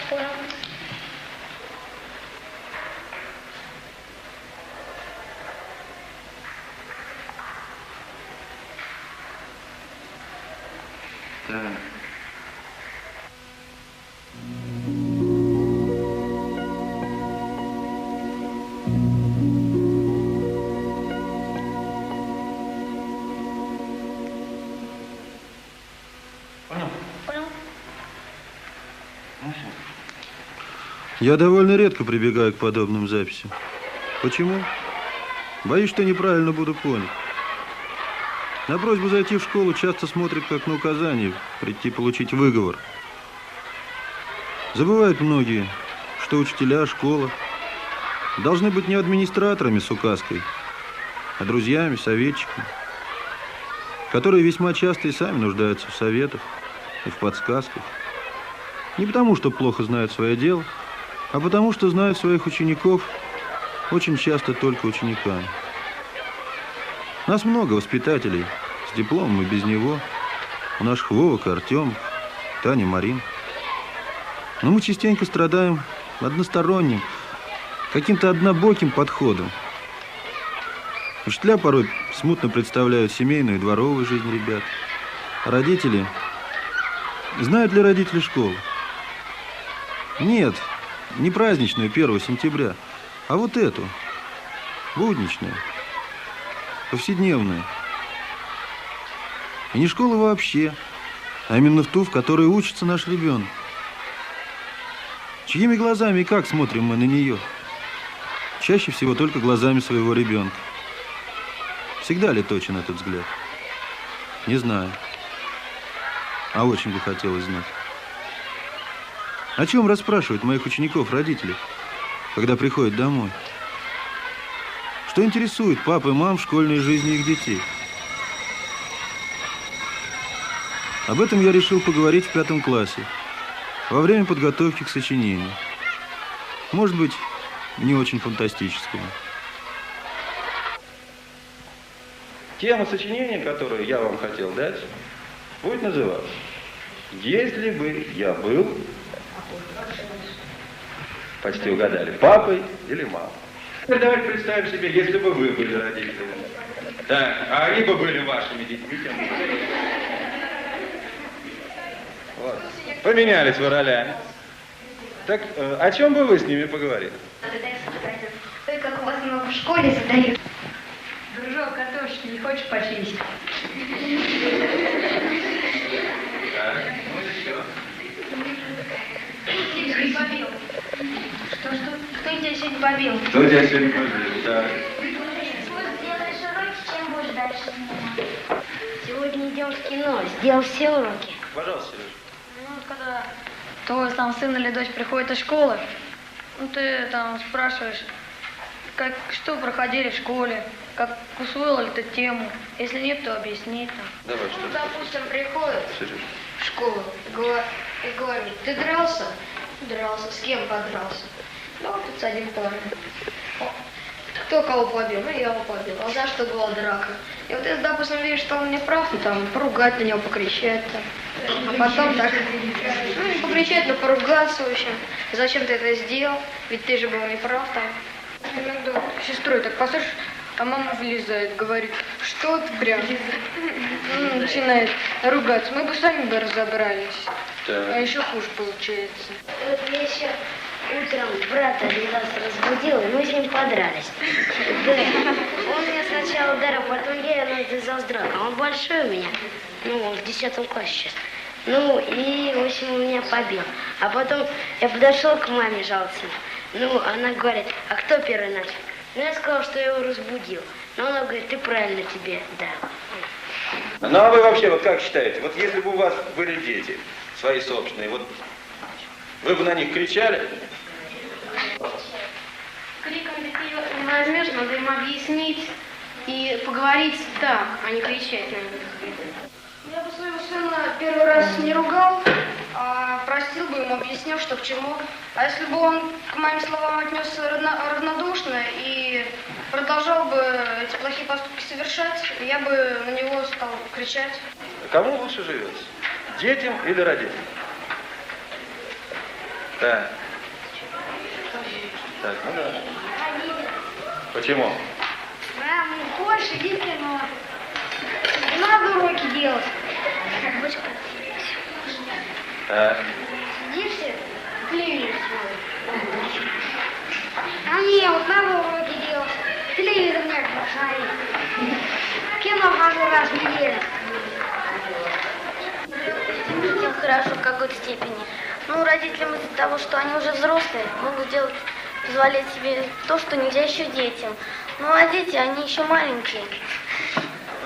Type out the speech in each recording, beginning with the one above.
Понял. Так. Понял? Понял. Я довольно редко прибегаю к подобным записям. Почему? Боюсь, что неправильно буду понят. На просьбу зайти в школу часто смотрят как на указание прийти получить выговор. Забывают многие, что учителя, школа должны быть не администраторами с указкой, а друзьями, советчиками, которые весьма часто и сами нуждаются в советах и в подсказках. Не потому, что плохо знают свое дело, а потому, что знают своих учеников очень часто только учениками. Нас много воспитателей с дипломом и без него. У наших Вовок и Артем, Таня, Марин. Но мы частенько страдаем односторонним, каким-то однобоким подходом. Учителя порой смутно представляют семейную и дворовую жизнь ребят. А родители... Знают ли родители школу? Нет, не праздничную 1 сентября, а вот эту, будничную, повседневную. И не школа вообще, а именно в ту, в которой учится наш ребенок. Чьими глазами и как смотрим мы на нее? Чаще всего только глазами своего ребенка. Всегда ли точен этот взгляд? Не знаю. А очень бы хотелось знать. О чем расспрашивают моих учеников родители, когда приходят домой? Что интересует пап и мам в школьной жизни их детей? Об этом я решил поговорить в 5 классе, во время подготовки к сочинению. Может быть, не очень фантастическому. Тема сочинения, которую я вам хотел дать, будет называться «Если бы я был...» Почти угадали. Папой или мамой? Теперь давайте представим себе, если бы вы были родителями. Так, а они бы были вашими детьми. Вот. Поменялись вы ролями. Так, о чем бы вы с ними поговорили? Ой, как у вас много в школе задают. Дружок, картошки не хочешь почистить? Так, ну еще. Побил. Что? Кто тебя сегодня побил? Кто тебя сегодня побил? Так. Сделаешь уроки, чем будешь дальше заниматься? Сегодня идем в кино, сделал все уроки. Пожалуйста, Сережа. Ну, когда твой там сын или дочь приходит из школы, ну, ты там спрашиваешь, что проходили в школе, как усвоил ли ты тему. Если нет, то объясни там. Давай, что Ну, допустим, приходит Сережа. в школу и говорит, ты дрался? Дрался. С кем подрался? Ну, тут с одним парнем. Кто кого побил? Ну, я его побил. А за что была драка? И вот если, допустим, видишь, что он не прав, ну, там, поругать на него, покричать там. А потом так, ну, не покричать, но поругаться, в общем. Зачем ты это сделал? Ведь ты же был не прав там. Иногда сестрой так послушаешь, а мама влезает, говорит, что ты прям? Ну, начинает ругаться. Мы бы сами бы разобрались. А еще хуже получается. Вот я еще утром брата один раз разбудил, и мы с ним подрались. Да. Он меня сначала ударил, потом я навязал драку. Он большой у меня, ну, он в 10 классе сейчас. Ну, и, в общем, он меня побил. А потом я подошел к маме жаловаться. Ну, она говорит, а кто первый начал? Ну, я сказал, что я его разбудил. Но она говорит, ты правильно тебе дал. Ну, а вы вообще, вот как считаете, вот если бы у вас были дети, свои собственные, вот вы бы на них кричали? Криком ты ее не возьмешь, надо им объяснить и поговорить так, а не кричать на них. Я бы своего сына первый раз не ругал, а простил бы ему, объяснил, что к чему. А если бы он к моим словам отнесся равнодушно и продолжал бы эти плохие поступки совершать, я бы на него стал кричать. Кому лучше живется? Детям или родителям? Так. Так, ну да. Почему? Больше гибкий, но надо уроки делать. Так. Сидишься, телевизор смотришь. А мне вот надо уроки делать. Телевизор нет посмотреть. Кино каждый раз в неделю. Детям хорошо в какой-то степени. Ну, родителям из-за того, что они уже взрослые, могут делать, позволять себе то, что нельзя еще детям. Ну, а дети, они еще маленькие.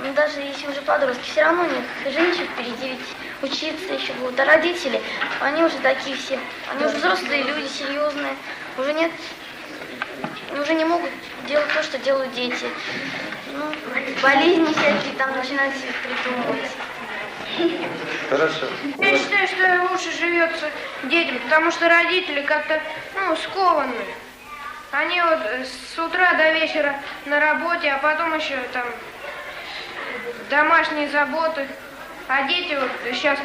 Ну, даже если уже подростки, все равно у них жизнь еще впереди, ведь учиться еще будут. А родители, они уже такие все, они уже взрослые люди, серьезные, уже нет, уже не могут делать то, что делают дети. Ну, болезни всякие там начинают себе придумывать. Хорошо. Я считаю, что лучше живется детям, потому что родители как-то, скованы. Они вот с утра до вечера на работе, а потом еще там домашние заботы. А дети вот сейчас,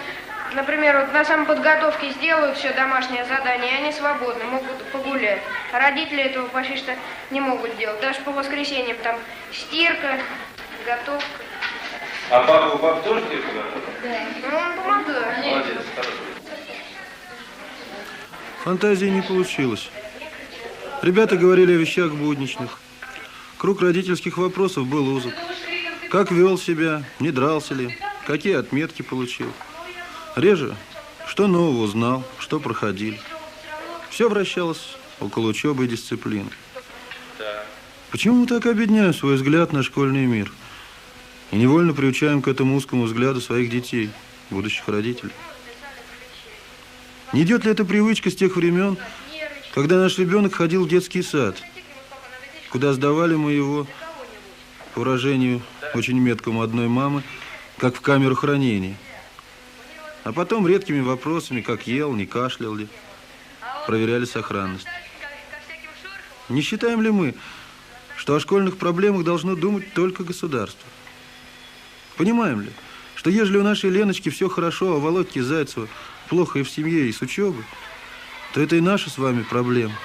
например, вот на самоподготовке сделают все домашнее задание, и они свободны, могут погулять. А родители этого почти что не могут делать. Даже по воскресеньям там стирка, готовка. А папа у папы тоже стирку готовит? Да. Ну, он помогает. Молодец, хорошо. Фантазии не получилось. Ребята говорили о вещах будничных. Круг родительских вопросов был узок. Как вел себя, не дрался ли, какие отметки получил. Реже, что нового узнал, что проходили. Все вращалось около учебы и дисциплины. Почему мы так обедняем свой взгляд на школьный мир? И невольно приучаем к этому узкому взгляду своих детей, будущих родителей. Не идет ли эта привычка с тех времен, когда наш ребенок ходил в детский сад, куда сдавали мы его, по выражению очень меткому одной мамы, как в камеру хранения. А потом редкими вопросами, как ел, не кашлял ли, проверяли сохранность. Не считаем ли мы, что о школьных проблемах должно думать только государство? Понимаем ли, что ежели у нашей Леночки все хорошо, а у Володьки Зайцева плохо и в семье, и с учебой, то это и наша с вами проблема,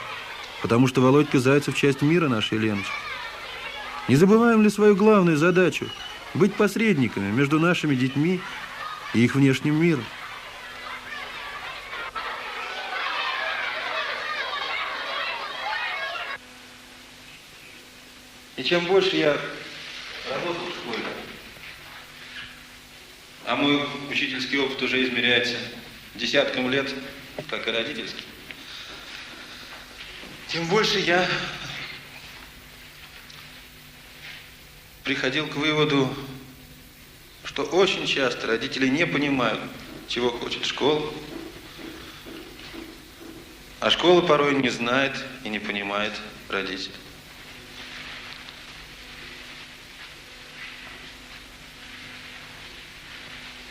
потому что Володька Зайцев – часть мира нашей Леночки. Не забываем ли свою главную задачу – быть посредниками между нашими детьми и их внешним миром? И чем больше я работал в школе, а мой учительский опыт уже измеряется десятком лет, как и родительский, тем больше я приходил к выводу, что очень часто родители не понимают, чего хочет школа, а школа порой не знает и не понимает родителей.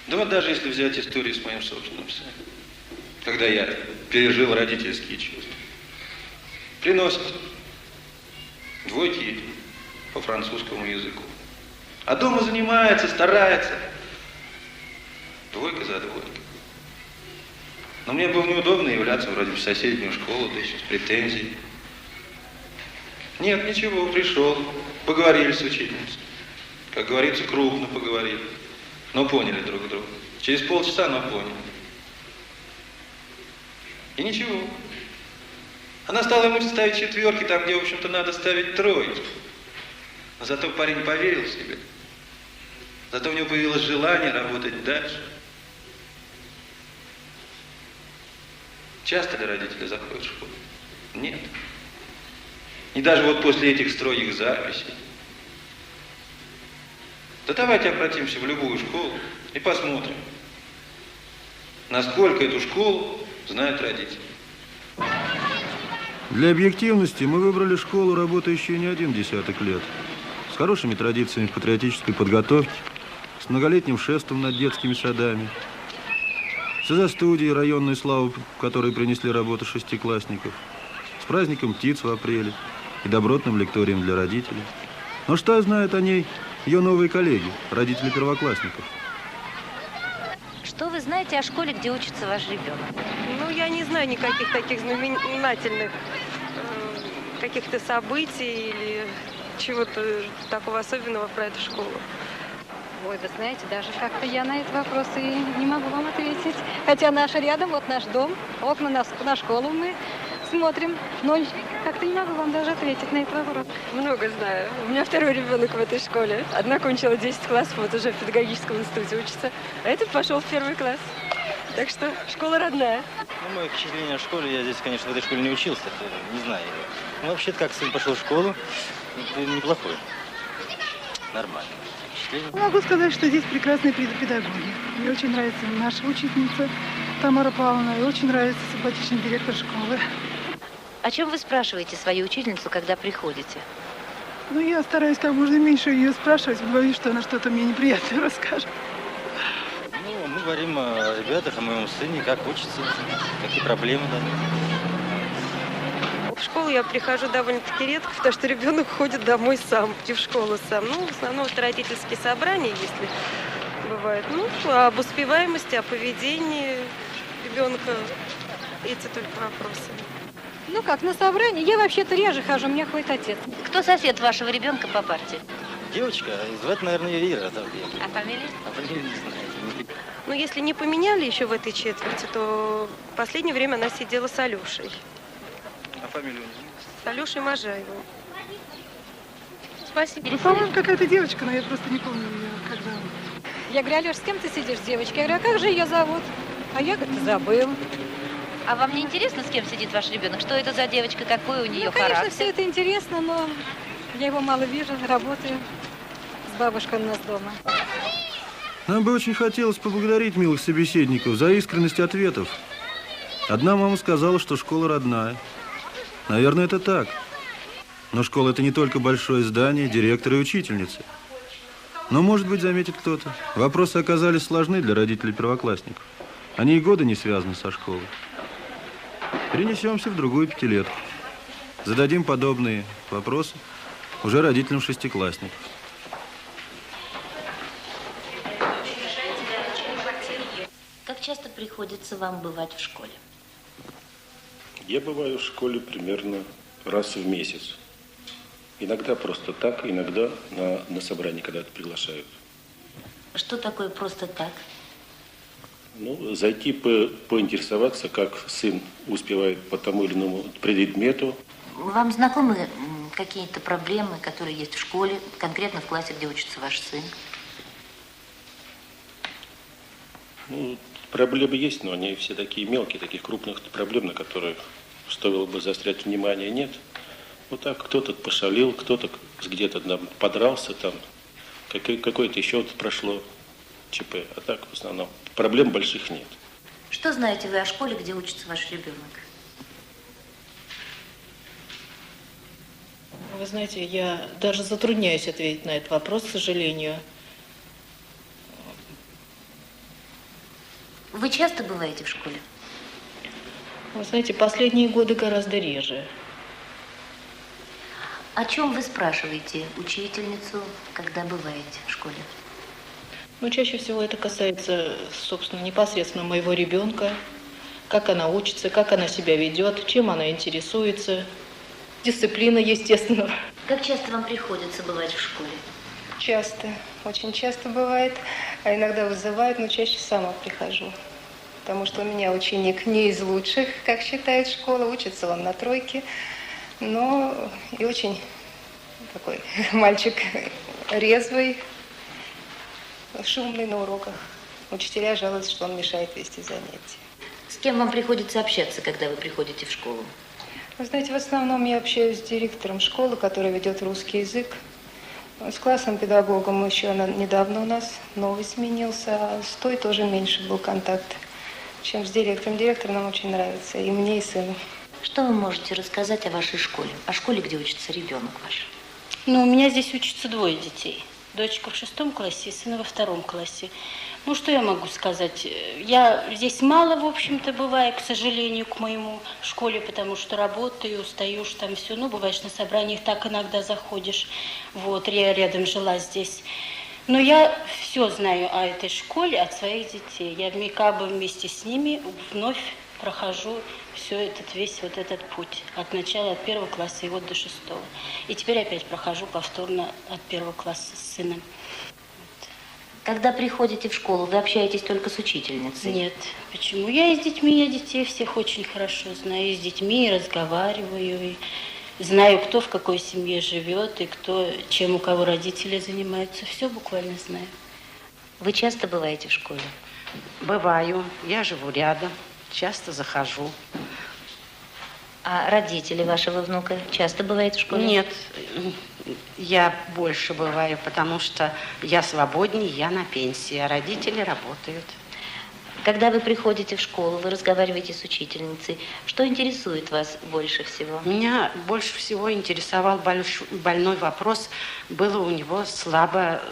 Да вот даже если взять историю с моим собственным сыном, когда я пережил родительские чувства, приносит двойки по французскому языку, а дома занимается, старается, двойка за двойкой. Но мне было неудобно являться вроде в соседнюю школу, да еще с претензией. Нет, ничего, пришел, поговорили с учительницей. Как говорится, крупно поговорили. Но поняли друг друга. Через полчаса, но поняли. И ничего. Она стала ему ставить четверки там, где, в общем-то, надо ставить троечки. Но зато парень поверил в себя. Зато у него появилось желание работать дальше. Часто ли родители заходят в школу? Нет. И даже вот после этих строгих записей. Да давайте обратимся в любую школу и посмотрим, насколько эту школу знают родители. Для объективности мы выбрали школу, работающую не один десяток лет, с хорошими традициями патриотической подготовки, с многолетним шеством над детскими садами, с изо-студией районной славы, которые принесли работу шестиклассников, с праздником птиц в апреле и добротным лекторием для родителей. Но что знают о ней ее новые коллеги, родители первоклассников? Что вы знаете знаете о школе, где учится ваш ребенок? Ну, я не знаю никаких таких знаменательных каких-то событий или чего-то такого особенного про эту школу. Ой, вы знаете, даже как-то я на этот вопрос и не могу вам ответить. Хотя наш рядом, вот наш дом, окна на школу мы смотрим. Но как-то не могу вам даже ответить на этот вопрос. Много знаю. У меня второй ребенок в этой школе. Одна кончила 10 классов, вот уже в педагогическом институте учится. А этот пошел в 1 класс. Так что школа родная. Ну, мое впечатление о школе, я здесь, конечно, в этой школе не учился, не знаю. Ну, вообще-то, как сын пошел в школу, это неплохой. Нормально. Могу сказать, что здесь прекрасные педагоги. Мне очень нравится наша учительница Тамара Павловна, и очень нравится симпатичный директор школы. О чем вы спрашиваете свою учительницу, когда приходите? Ну, я стараюсь как можно меньше ее спрашивать, боюсь, что она что-то мне неприятное расскажет. Ну, мы говорим о ребятах, о моем сыне, как учится, какие проблемы, да. В школу я прихожу довольно-таки редко, потому что ребенок ходит домой сам, и в школу сам. Ну, в основном это родительские собрания, если бывает. Ну, об успеваемости, о поведении ребенка, эти только вопросы. Ну как, на собрании? Я вообще-то реже хожу, у меня ходит отец. Кто сосед вашего ребенка по парте? Девочка, звать, наверное, ее Ира. А фамилия? А фамилию не знаю. Ну, если не поменяли еще в этой четверти, то в последнее время она сидела с Алешей. А фамилию не знаю? С Алешей Можаевым. Спасибо. Ну, по-моему, какая-то девочка, но я просто не помню ее, как зовут. Я говорю, Алёш, с кем ты сидишь, девочка? Я говорю, а как же ее зовут? А я, говорит, забыл. А вам не интересно, с кем сидит ваш ребенок? Что это за девочка, какой у нее конечно, характер? все это интересно, но я его мало вижу, работаю с бабушкой у нас дома. Нам бы очень хотелось поблагодарить милых собеседников за искренность ответов. Одна мама сказала, что школа родная. Наверное, это так. Но школа – это не только большое здание, директор и учительница. Но, может быть, заметит кто-то, вопросы оказались сложны для родителей первоклассников. Они и годы не связаны со школой. Перенесемся в другую пятилетку. Зададим подобные вопросы уже родителям шестиклассников. Как часто приходится вам бывать в школе? Я бываю в школе примерно раз в месяц. Иногда просто так, иногда на собрании когда-то приглашают. Что такое просто так? Ну, зайти поинтересоваться, как сын успевает по тому или иному предмету. Вам знакомы какие-то проблемы, которые есть в школе, конкретно в классе, где учится ваш сын? Ну, проблемы есть, но они все такие мелкие, таких крупных проблем, на которые стоило бы заострять внимание, нет. Вот так кто-то пошалил, кто-то где-то подрался, там какое-то еще прошло ЧП. А так в основном проблем больших нет. Что знаете вы о школе, где учится ваш ребенок? Вы знаете, я даже затрудняюсь ответить на этот вопрос, к сожалению. Вы часто бываете в школе? Вы знаете, последние годы гораздо реже. О чем вы спрашиваете учительницу, когда бываете в школе? Ну, чаще всего это касается, собственно, непосредственно моего ребенка, как она учится, как она себя ведет, чем она интересуется, дисциплина, естественно. Как часто вам приходится бывать в школе? Часто, очень часто бывает, а иногда вызывают, но чаще сама прихожу. Потому что у меня ученик не из лучших, как считает школа, учится он на тройке, но и очень такой мальчик резвый, шумный на уроках. Учителя жалуются, что он мешает вести занятия. С кем вам приходится общаться, когда вы приходите в школу? Вы знаете, в основном я общаюсь с директором школы, который ведет русский язык. С классным педагогом еще недавно у нас новый сменился, а с той тоже меньше был контакт, чем с директором. Директор нам очень нравится, и мне, и сыну. Что вы можете рассказать о вашей школе? О школе, где учится ребенок ваш? Ну, у меня здесь учатся двое детей. Дочка в 6 классе и сын во 2 классе. Ну, что я могу сказать? Я здесь мало, в общем-то, бываю, к сожалению, к моему школе, потому что работаю, устаешь там все. Ну, бываешь на собраниях, так иногда заходишь. Вот, я рядом жила здесь. Но я все знаю о этой школе, от своих детей. Я как бы вместе с ними вновь прохожу весь этот путь. От начала, от 1 класса и вот до 6. И теперь опять прохожу повторно от 1 класса с сыном. Когда приходите в школу, вы общаетесь только с учительницей? Нет. Почему? Я детей всех очень хорошо знаю. И с детьми разговариваю, и знаю, кто в какой семье живет, и чем у кого родители занимаются. Все буквально знаю. Вы часто бываете в школе? Бываю. Я живу рядом. Часто захожу. А родители вашего внука часто бывают в школе? Нет, я больше бываю, потому что я свободнее, я на пенсии, а родители работают. Когда вы приходите в школу, вы разговариваете с учительницей. Что интересует вас больше всего? Меня больше всего интересовал больной вопрос. Было у него слабо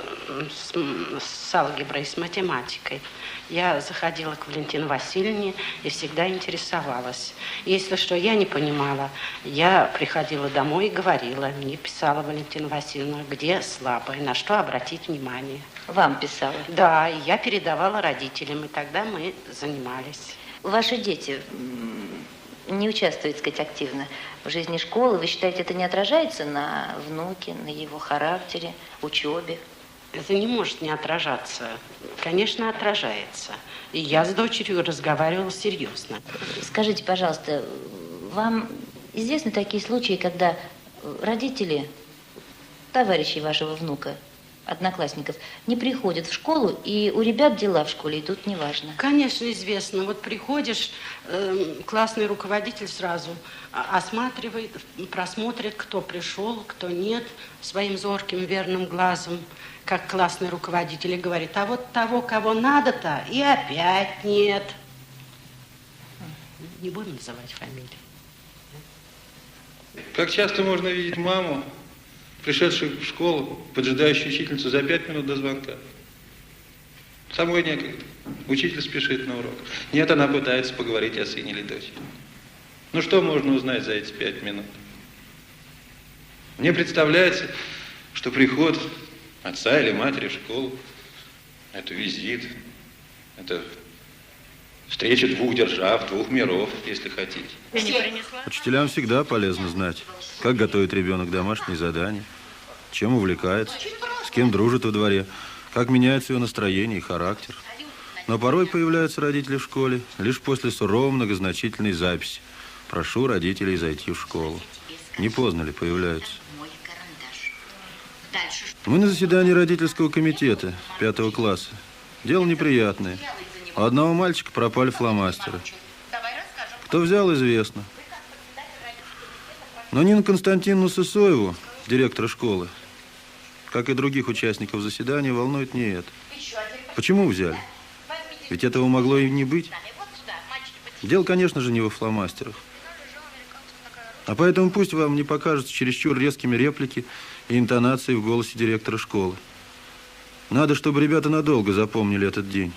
с алгеброй, с математикой. Я заходила к Валентине Васильевне и всегда интересовалась. Если что я не понимала, я приходила домой и говорила. Мне писала Валентина Васильевна, где слабо и на что обратить внимание. Вам писала? Да, и я передавала родителям, и тогда мы занимались. Ваши дети не участвуют, так сказать, активно в жизни школы. Вы считаете, это не отражается на внуке, на его характере, учебе? Это не может не отражаться. Конечно, отражается. И я с дочерью разговаривала серьезно. Скажите, пожалуйста, вам известны такие случаи, когда родители, товарищей вашего внука, одноклассников, не приходят в школу, и у ребят дела в школе идут неважно? Конечно, известно. Вот приходишь, классный руководитель сразу осматривает, просмотрит, кто пришел, кто нет, своим зорким, верным глазом, как классный руководитель, и говорит, а вот того, кого надо-то, и опять нет. Не будем называть фамилии. Как часто можно видеть маму, пришедшую в школу, поджидающую учительницу за 5 минут до звонка. Самой некогда. Учитель спешит на урок. Нет, она пытается поговорить о сыне или дочери. Ну что можно узнать за эти 5 минут? Мне представляется, что приход отца или матери в школу – это визит, это встреча двух держав, двух миров, если хотите. Учителям всегда полезно знать, как готовит ребенок домашние задания, чем увлекается, с кем дружит во дворе, как меняется его настроение и характер. Но порой появляются родители в школе лишь после суровой многозначительной записи. Прошу родителей зайти в школу. Не поздно ли появляются? Мы на заседании родительского комитета 5 класса. Дело неприятное. У одного мальчика пропали фломастеры. Кто взял, известно. Но Нину Константиновну Сысоеву, директора школы, как и других участников заседания, волнует не это. Почему взяли? Ведь этого могло и не быть. Дело, конечно же, не во фломастерах. А поэтому пусть вам не покажутся чересчур резкими реплики и интонации в голосе директора школы. Надо, чтобы ребята надолго запомнили этот день.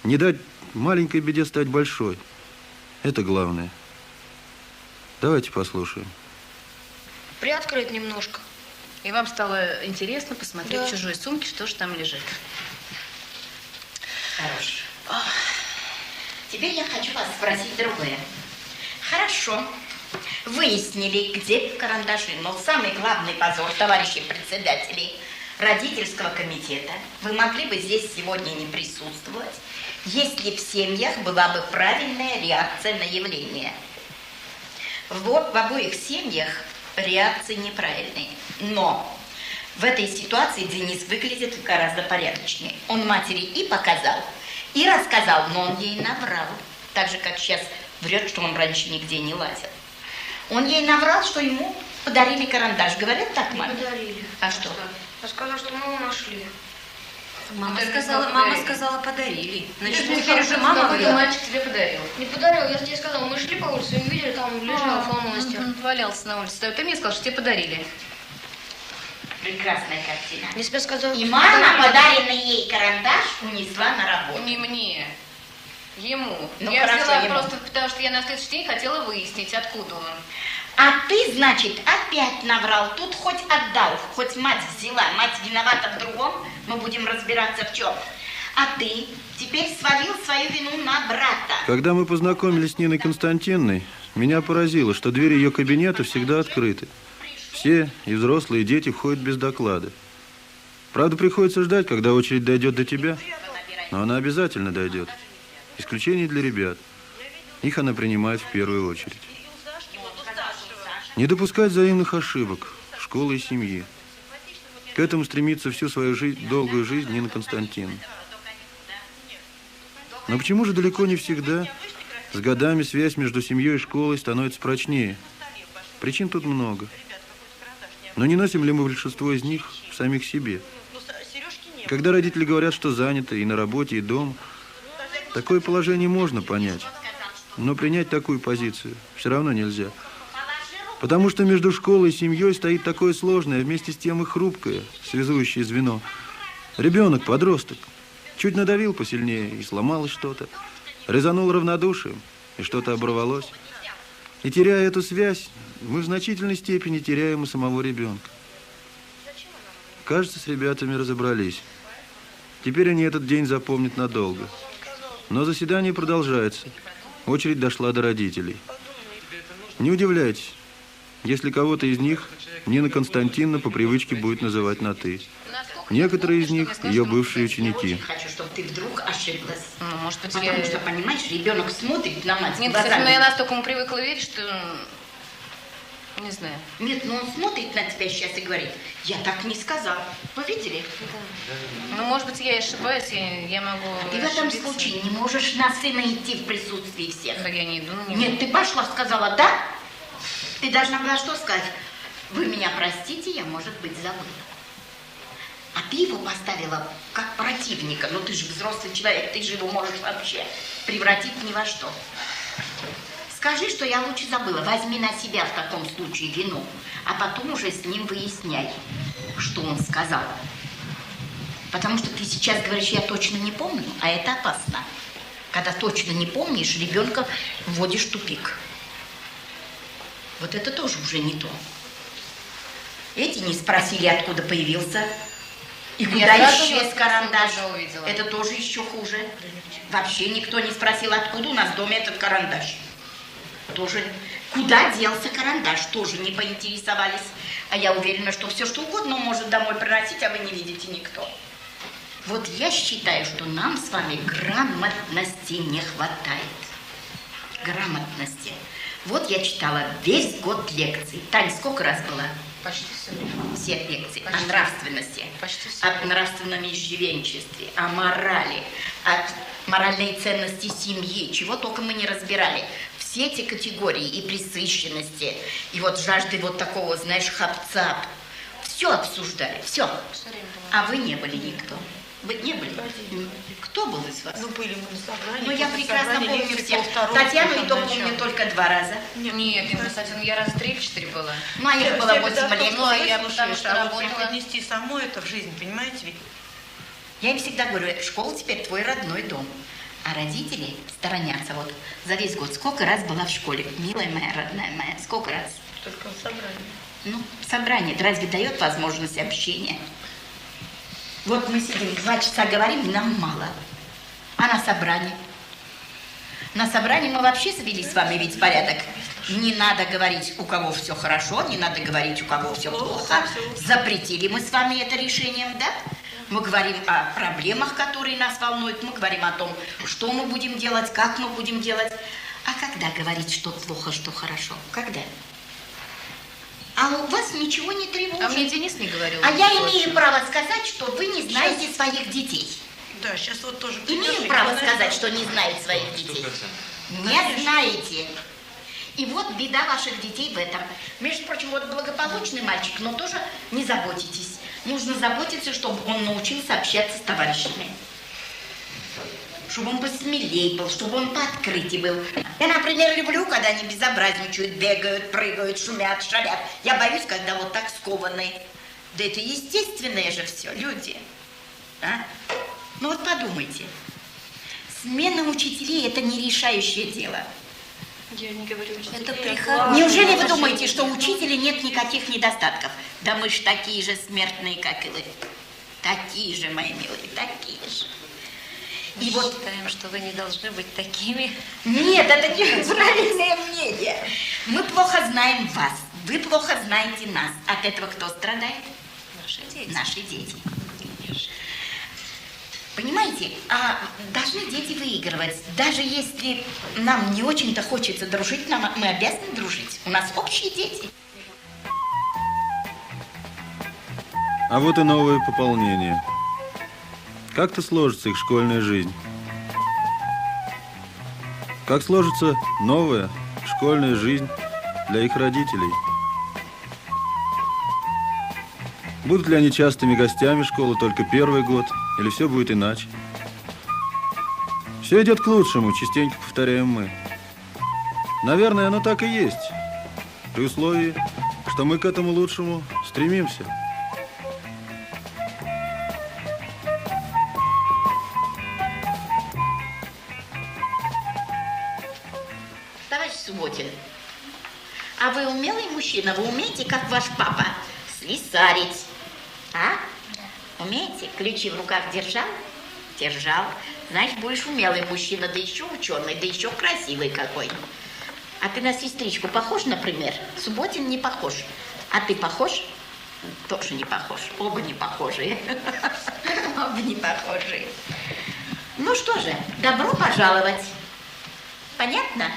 Не дать маленькой беде стать большой. Это главное. Давайте послушаем. Приоткрыть немножко. И вам стало интересно посмотреть в чужой сумке, что же там лежит. Хорошо. Теперь я хочу вас спросить другое. Хорошо. Выяснили, где карандаши. Но самый главный позор, товарищи председатели родительского комитета, вы могли бы здесь сегодня не присутствовать, если в семьях была бы правильная реакция на явление. В обоих семьях реакции неправильные. Но в этой ситуации Денис выглядит гораздо порядочнее. Он матери и показал, и рассказал, но он ей наврал. Так же, как сейчас врет, что он раньше нигде не лазил. Он ей наврал, что ему подарили карандаш. Говорят так, маме? Подарили. А что? Я сказала, что мы его нашли. Мама сказала, подарили. Значит, теперь уже мама какой-то мальчик тебе подарил. Не подарил, я тебе сказала, мы шли по улице и увидели, там лежал фломастер. Он валялся на улице. Ты мне сказал, что тебе подарили. Прекрасная картина. Я тебе сказала, и мама подаренный ей карандаш унесла на работу. Не мне. Ему. Ну, я хорошо, взяла ему. просто потому, что я на следующий день хотела выяснить, откуда он. А ты, значит, опять наврал. Тут хоть отдал, хоть мать взяла. Мать виновата в другом, мы будем разбираться в чем. А ты теперь свалил свою вину на брата. Когда мы познакомились с Ниной Константиновной, меня поразило, что двери ее кабинета всегда открыты. Все, и взрослые, и дети, входят без доклада. Правда, приходится ждать, когда очередь дойдет до тебя, но она обязательно дойдет. Исключение для ребят. Их она принимает в первую очередь. Не допускать взаимных ошибок, школы и семьи. К этому стремится всю свою долгую жизнь Нина Константиновна. Но почему же далеко не всегда с годами связь между семьей и школой становится прочнее? Причин тут много. Но не носим ли мы большинство из них в самих себе? Когда родители говорят, что заняты и на работе, и дома, такое положение можно понять. Но принять такую позицию все равно нельзя. Потому что между школой и семьей стоит такое сложное, вместе с тем и хрупкое, связующее звено. Ребенок, подросток, чуть надавил посильнее, и сломалось что-то. Резанул равнодушием, и что-то оборвалось. И теряя эту связь, мы в значительной степени теряем и самого ребенка. Кажется, с ребятами разобрались. Теперь они этот день запомнят надолго. Но заседание продолжается. Очередь дошла до родителей. Не удивляйтесь, если кого-то из них Нина Константиновна по привычке будет называть на «ты». Некоторые из них – ее бывшие ученики. Я очень хочу, чтобы ты вдруг ошиблась. Ну, может быть, Потому что, понимаешь, ребенок смотрит на мать Нет, глазами. кстати, но я настолько ему привыкла верить, что... Не знаю. Нет, но он смотрит на тебя сейчас и говорит, я так не сказал. Вы видели? Да. Ну, может быть, я ошибаюсь, я могу Ты в этом случае не можешь на сына идти в присутствии всех. Да я не иду. Нет, ты пошла, сказала «да». Ты должна была что сказать? Вы меня простите, я, может быть, забыла. А ты его поставила как противника. Ну, ты же взрослый человек, ты же его можешь вообще превратить ни во что. Скажи, что я лучше забыла. Возьми на себя в таком случае вину, а потом уже с ним выясняй, что он сказал. Потому что ты сейчас говоришь, я точно не помню, а это опасно. Когда точно не помнишь, ребенка вводишь в тупик. Вот это тоже уже не то. Эти не спросили, откуда появился. И куда исчез карандаш. Это тоже еще хуже. Вообще никто не спросил, откуда у нас в доме этот карандаш. Тоже. Куда делся карандаш, тоже не поинтересовались. А я уверена, что все что угодно он может домой приносить, а вы не видите никто. Вот я считаю, что нам с вами грамотности не хватает. Грамотности. Вот я читала весь год лекций. Тань, сколько раз была? Почти все. Все лекции. Почти. О нравственности. Почти все. О нравственном иждивенчестве, о морали, о моральной ценности семьи. Чего только мы не разбирали. Все эти категории и пресыщенности, и вот жажды вот такого, знаешь, хапцап. Все обсуждали, все. А вы не были никто. Вы не были? Кто был из вас? Ну, были мы на собрании. Ну, я прекрасно помню всех. Татьяну и то помню только 2 раза. Нет, Константин, я раза 3 или 4 была. Ну, а их было 8 лет. Ну, а я потому что работала. Поднести само это в жизнь, понимаете ведь? Я им всегда говорю, школа теперь твой родной дом. А родители сторонятся. Вот за весь год сколько раз была в школе? Милая моя, родная моя, сколько раз? Только на собрании. Ну, собрание разве дает возможность общения? Вот мы сидим, 2 часа говорим, нам мало. А на собрании? На собрании мы вообще завели с вами ведь порядок. Не надо говорить, у кого все хорошо, не надо говорить, у кого все плохо. Запретили мы с вами это решением, да? Мы говорим о проблемах, которые нас волнуют. Мы говорим о том, что мы будем делать, как мы будем делать. А когда говорить, что плохо, что хорошо? Когда? А у вас ничего не тревожит. А мне Денис не говорил. А я имею право сказать, что вы не знаете своих детей. Да, сейчас вот тоже... Имею право сказать, что не знает своих детей. Не знаете. И вот беда ваших детей в этом. Между прочим, вот благополучный мальчик, но тоже не заботитесь. Нужно заботиться, чтобы он научился общаться с товарищами. Чтобы он посмелей был, чтобы он пооткрытий был. Я, например, люблю, когда они безобразничают, бегают, прыгают, шумят, шалят. Я боюсь, когда вот так скованные. Да это естественное же все, люди. А? Ну вот подумайте. Смена учителей – это не решающее дело. Я не говорю учителей. Это приход... Неужели вы думаете, что у учителя нет никаких недостатков? Да мы ж такие же смертные, как и вы. Такие же, мои милые, такие же. И мы считаем, что вы не должны быть такими. Нет, это неправильное мнение. Мы плохо знаем вас, вы плохо знаете нас. От этого кто страдает? Наши дети. Наши дети. Понимаете, а должны дети выигрывать. Даже если нам не очень-то хочется дружить, мы обязаны дружить. У нас общие дети. А вот и новое пополнение. Как-то сложится их школьная жизнь. Как сложится новая школьная жизнь для их родителей? Будут ли они частыми гостями школы только первый год, или все будет иначе? Все идет к лучшему, частенько повторяем мы. Наверное, оно так и есть, при условии, что мы к этому лучшему стремимся. Товарищ Субботин, а вы умелый мужчина? Вы умеете, как ваш папа, слесарить? А? Умеете? Ключи в руках держал? Держал. Значит, будешь умелый мужчина, да еще ученый, да еще красивый какой. А ты на сестричку похож, например? Субботин не похож. А ты похож? Тоже не похож. Оба не похожие. Оба не похожие. Ну что же, добро пожаловать. Понятно?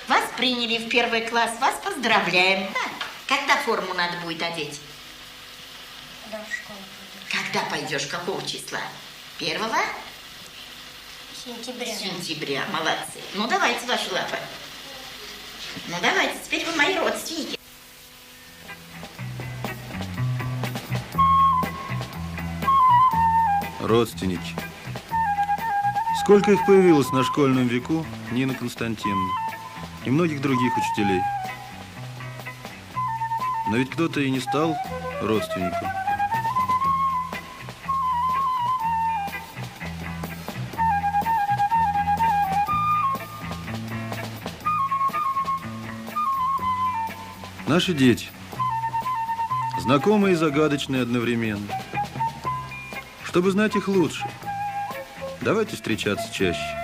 Вас приняли в первый класс, вас поздравляем. Да. Когда форму надо будет одеть? Когда в школу пойду. Когда пойдешь? Какого числа? 1 сентября. Сентября. Молодцы. Ну, давайте ваши лапы. Ну, давайте. Теперь вы мои родственники. Родственники. Сколько их появилось на школьном веку, Нина Константиновна и многих других учителей. Но ведь кто-то и не стал родственником. Наши дети. Знакомые и загадочные одновременно. Чтобы знать их лучше, давайте встречаться чаще.